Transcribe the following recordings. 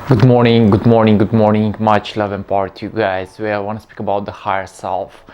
Good morning, good morning, good morning. Much love and power to you guys. Today I want to speak about the higher self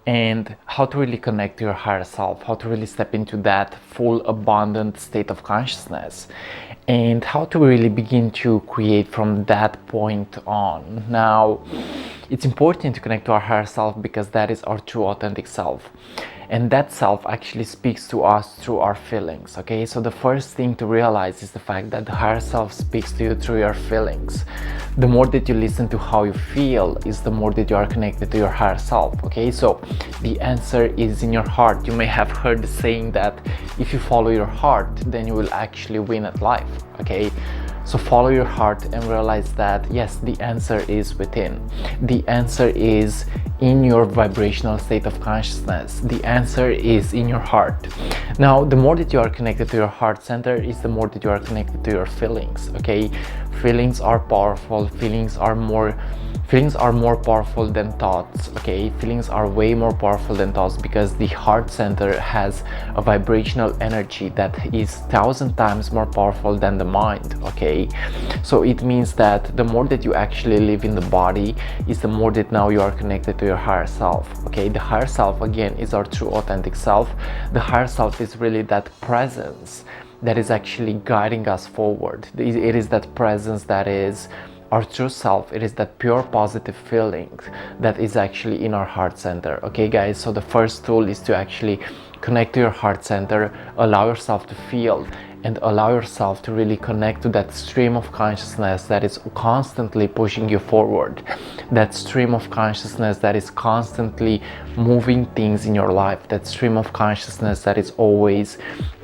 and how to really connect to your higher self, how to really step into that full abundant state of consciousness, and how to really begin to create from that point on. Now, it's important to connect to our higher self because that is our true authentic self. And that self actually speaks to us through our feelings. Okay, so the first thing to realize is the fact that the higher self speaks to you through your feelings. The more that you listen to how you feel is the more that you are connected to your higher self. Okay, so the answer is in your heart. You may have heard the saying that if you follow your heart, then you will actually win at life. Okay, so follow your heart and realize that yes, the answer is within. The answer is in your vibrational state of consciousness. The answer is in your heart. Now, the more that you are connected to your heart center is the more that you are connected to your feelings. Okay, feelings are powerful. Feelings are more powerful than thoughts. Okay, feelings are way more powerful than thoughts because the heart center has a vibrational energy that is 1,000 times more powerful than the mind. Okay, so it means that the more that you actually live in the body is the more that now you are connected to your higher self. Okay, the higher self again is our true authentic self. The higher self is really that presence that is actually guiding us forward. It is that presence that is our true self. It is that pure positive feeling that is actually in our heart center. Okay guys, so the first tool is to actually connect to your heart center, allow yourself to feel and allow yourself to really connect to that stream of consciousness that is constantly pushing you forward, that stream of consciousness that is constantly moving things in your life, that stream of consciousness that is always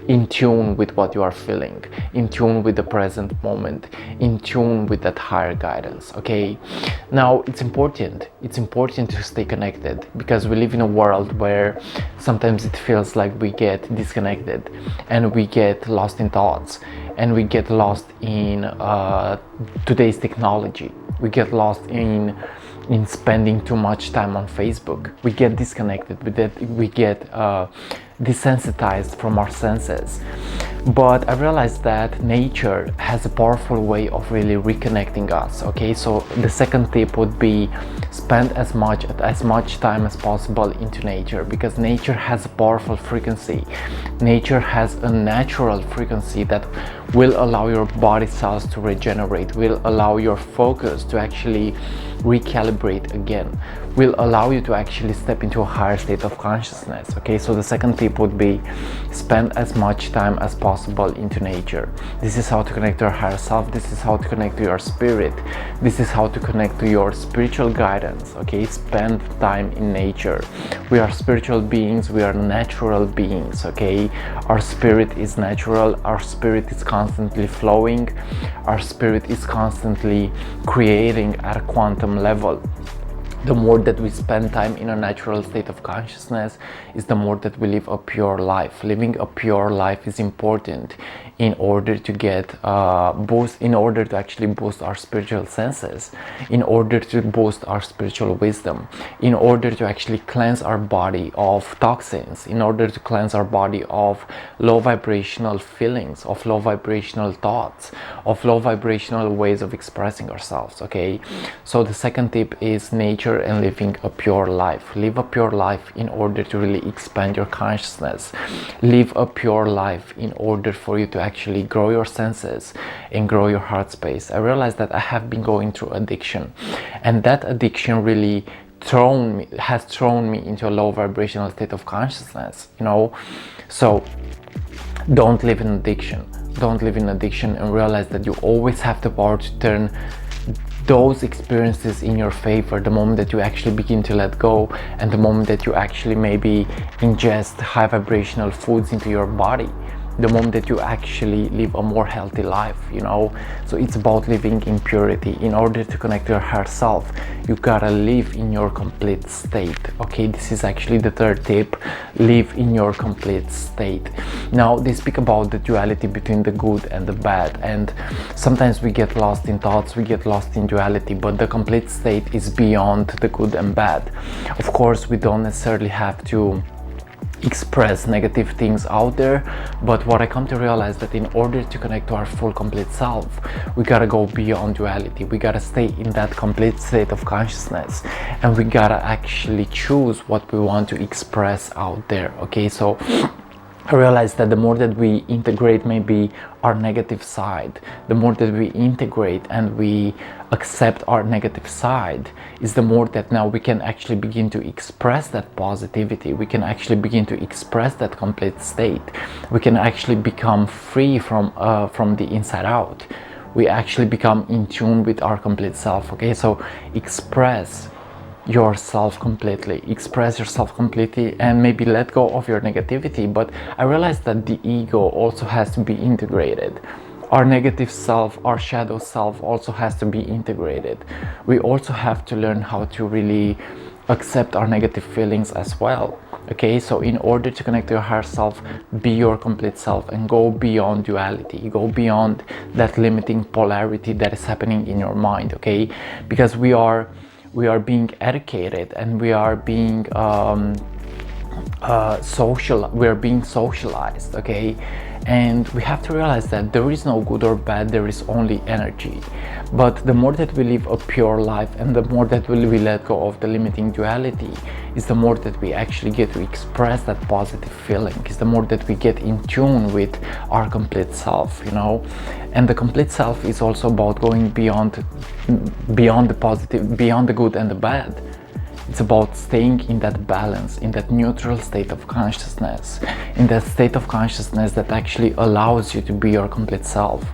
in tune with what you are feeling, in tune with the present moment, in tune with that higher guidance. Okay, now it's important to stay connected because we live in a world where sometimes it feels like we get disconnected and we get lost in thoughts and we get lost in today's technology. We get lost in spending too much time on Facebook. We get disconnected with that. We get desensitized from our senses. But I realized that nature has a powerful way of really reconnecting us. Okay, so the second tip would be spend as much time as possible into nature because nature has a powerful frequency. Nature has a natural frequency that will allow your body cells to regenerate, will allow your focus to actually recalibrate again, will allow you to actually step into a higher state of consciousness. Okay, so the second tip would be spend as much time as possible into nature. This is how to connect to your higher self. This is how to connect to your spirit. This is how to connect to your spiritual guidance. Okay, spend time in nature. We are spiritual beings. We are natural beings. Okay, our spirit is natural. Our spirit is constantly flowing. Our spirit is constantly creating at a quantum level. The more that we spend time in a natural state of consciousness is the more that we live a pure life. Living a pure life is important in order to get in order to actually boost our spiritual senses, in order to boost our spiritual wisdom, in order to actually cleanse our body of toxins, in order to cleanse our body of low vibrational feelings, of low vibrational thoughts, of low vibrational ways of expressing ourselves. Okay, so the second tip is nature and living a pure life. Live a pure life in order to really expand your consciousness. Live a pure life in order for you to actually grow your senses and grow your heart space. I realized that I have been going through addiction, and that addiction really has thrown me into a low vibrational state of consciousness, you know. So don't live in addiction. Don't live in addiction, and realize that you always have the power to turn those experiences in your favor the moment that you actually begin to let go and the moment that you actually maybe ingest high vibrational foods into your body, the moment that you actually live a more healthy life, you know. So it's about living in purity. In order to connect to your higher self, you gotta live in your complete state. Okay, this is actually the third tip. Live in your complete state. Now, they speak about the duality between the good and the bad, and sometimes we get lost in thoughts, we get lost in duality, but the complete state is beyond the good and bad. Of course, we don't necessarily have to express negative things out there. But what I come to realize that in order to connect to our full complete self, we gotta go beyond duality. We gotta stay in that complete state of consciousness, and we gotta actually choose what we want to express out there. Okay, so I realized that the more that we integrate maybe our negative side, the more that we integrate and we accept our negative side, is the more that now we can actually begin to express that positivity. We can actually begin to express that complete state. We can actually become free from the inside out. We actually become in tune with our complete self. Okay, so express yourself completely, express yourself completely, and maybe let go of your negativity. But I realized that the ego also has to be integrated. Our negative self, our shadow self also has to be integrated. We also have to learn how to really accept our negative feelings as well. Okay, so in order to connect to your higher self, be your complete self and go beyond duality, go beyond that limiting polarity that is happening in your mind. Okay, because we are being educated and we are being being socialized. Okay, and we have to realize that there is no good or bad, there is only energy. But the more that we live a pure life and the more that we let go of the limiting duality, is the more that we actually get to express that positive feeling, is the more that we get in tune with our complete self, you know. And the complete self is also about going beyond the positive, beyond the good and the bad. It's about staying in that balance, in that neutral state of consciousness, in that state of consciousness that actually allows you to be your complete self.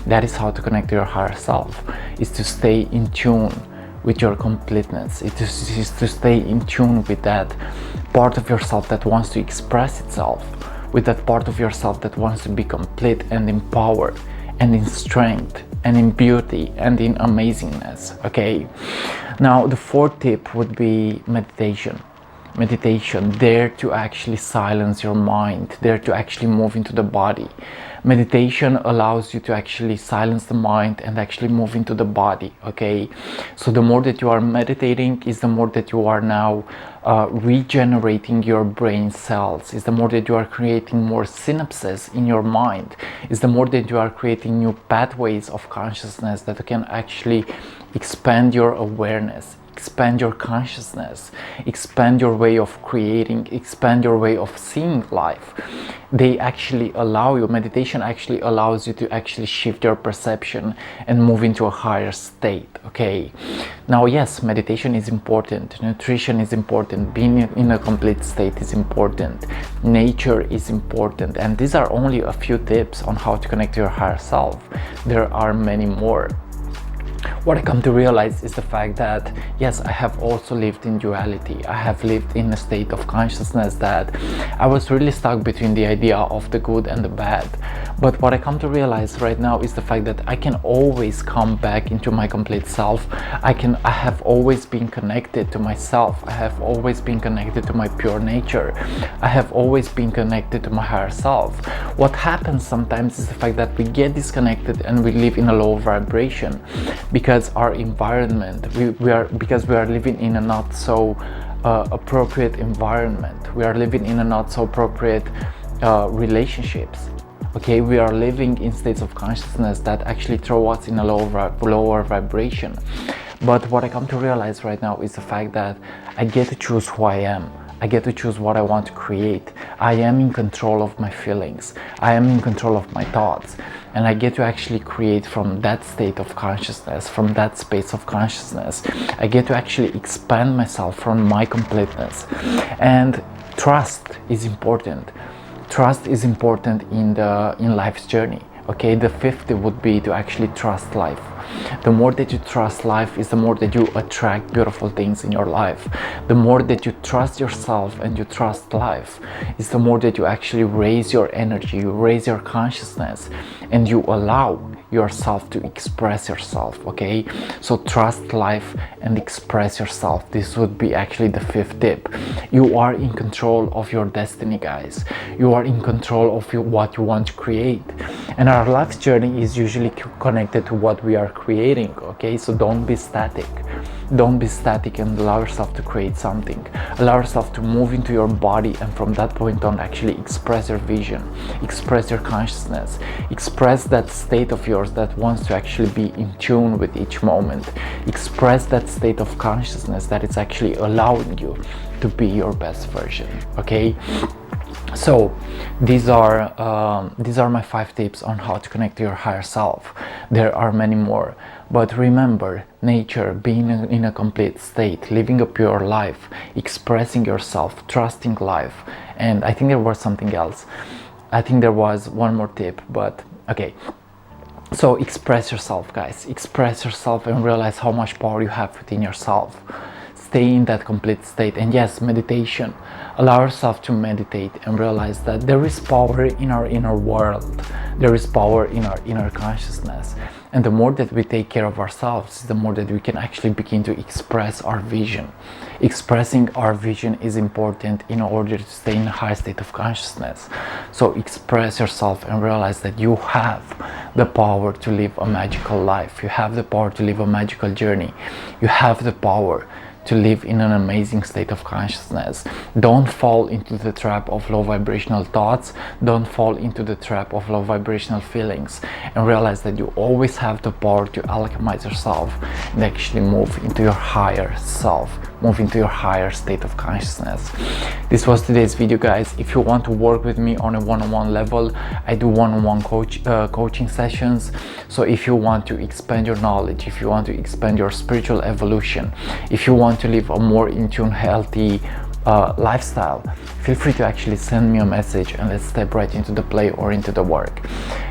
That is how to connect to your higher self, is to stay in tune with your completeness. It is to stay in tune with that part of yourself that wants to express itself, with that part of yourself that wants to be complete and empowered and in strength and in beauty and in amazingness. Okay, now the fourth tip would be meditation. Meditation, there to actually silence your mind, there to actually move into the body. Meditation allows you to actually silence the mind and actually move into the body. Okay, so the more that you are meditating, is the more that you are now regenerating your brain cells, is the more that you are creating more synapses in your mind, is the more that you are creating new pathways of consciousness that can actually expand your awareness, expand your consciousness, expand your way of creating, expand your way of seeing life. They actually allow you, meditation actually allows you to actually shift your perception and move into a higher state. Okay, now yes, meditation is important, nutrition is important, being in a complete state is important, nature is important, and these are only a few tips on how to connect to your higher self. There are many more. What I come to realize is the fact that yes, I have also lived in duality. I have lived in a state of consciousness that I was really stuck between the idea of the good and the bad. But what I come to realize right now is the fact that I can always come back into my complete self. I have always been connected to myself. I have always been connected to my pure nature. I have always been connected to my higher self. What happens sometimes is the fact that we get disconnected and we live in a low vibration, because our environment, because we are living in a not so appropriate environment. We are living in a not so appropriate relationships. Okay, we are living in states of consciousness that actually throw us in a lower vibration. But what I come to realize right now is the fact that I get to choose who I am. I get to choose what I want to create. I am in control of my feelings. I am in control of my thoughts. And I get to actually create from that state of consciousness, from that space of consciousness. I get to actually expand myself from my completeness. And trust is important. Trust is important in life's journey. Okay, the fifth would be to actually trust life. The more that you trust life is the more that you attract beautiful things in your life. The more that you trust yourself and you trust life is the more that you actually raise your energy, you raise your consciousness, and you allow yourself to express yourself. Okay, so trust life and express yourself. This would be actually the fifth tip. You are in control of your destiny, guys. You are in control of what you want to create, and our life's journey is usually connected to what we are creating. Okay, so don't be static. Don't be static and allow yourself to create something. Allow yourself to move into your body, and from that point on actually express your vision, express your consciousness, express that state of yours that wants to actually be in tune with each moment. Express that state of consciousness that is actually allowing you to be your best version. Okay, so these are my 5 tips on how to connect to your higher self. There are many more, but remember, nature, being in a complete state, living a pure life, expressing yourself, trusting life. And I think there was something else. I think there was one more tip, but okay. So express yourself, guys. Express yourself and realize how much power you have within yourself. Stay in that complete state. And yes, meditation. Allow yourself to meditate and realize that there is power in our inner world. There is power in our inner consciousness. And the more that we take care of ourselves, the more that we can actually begin to express our vision. Expressing our vision is important in order to stay in a high state of consciousness. So express yourself and realize that you have the power to live a magical life. You have the power to live a magical journey. You have the power to live in an amazing state of consciousness. Don't fall into the trap of low vibrational thoughts. Don't fall into the trap of low vibrational feelings, and realize that you always have the power to alchemize yourself and actually move into your higher self, move into your higher state of consciousness. This was today's video, guys. If you want to work with me on a one-on-one level, I do one-on-one coaching sessions. So if you want to expand your knowledge, if you want to expand your spiritual evolution, if you want to live a more in tune, healthy lifestyle, feel free to actually send me a message and let's step right into the play or into the work.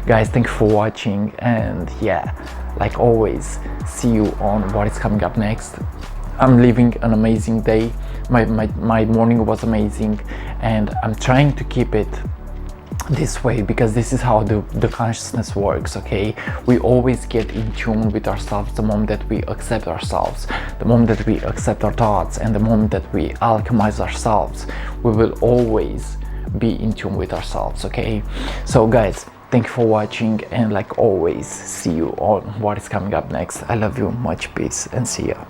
Guys, thank you for watching, and yeah, like always, see you on what is coming up next. I'm living an amazing day. My morning was amazing, and I'm trying to keep it this way because this is how the consciousness works. Okay, we always get in tune with ourselves the moment that we accept ourselves, the moment that we accept our thoughts, and the moment that we alchemize ourselves, we will always be in tune with ourselves. Okay, so guys, thank you for watching, and like always, see you on what is coming up next. I love you, much peace, and see ya.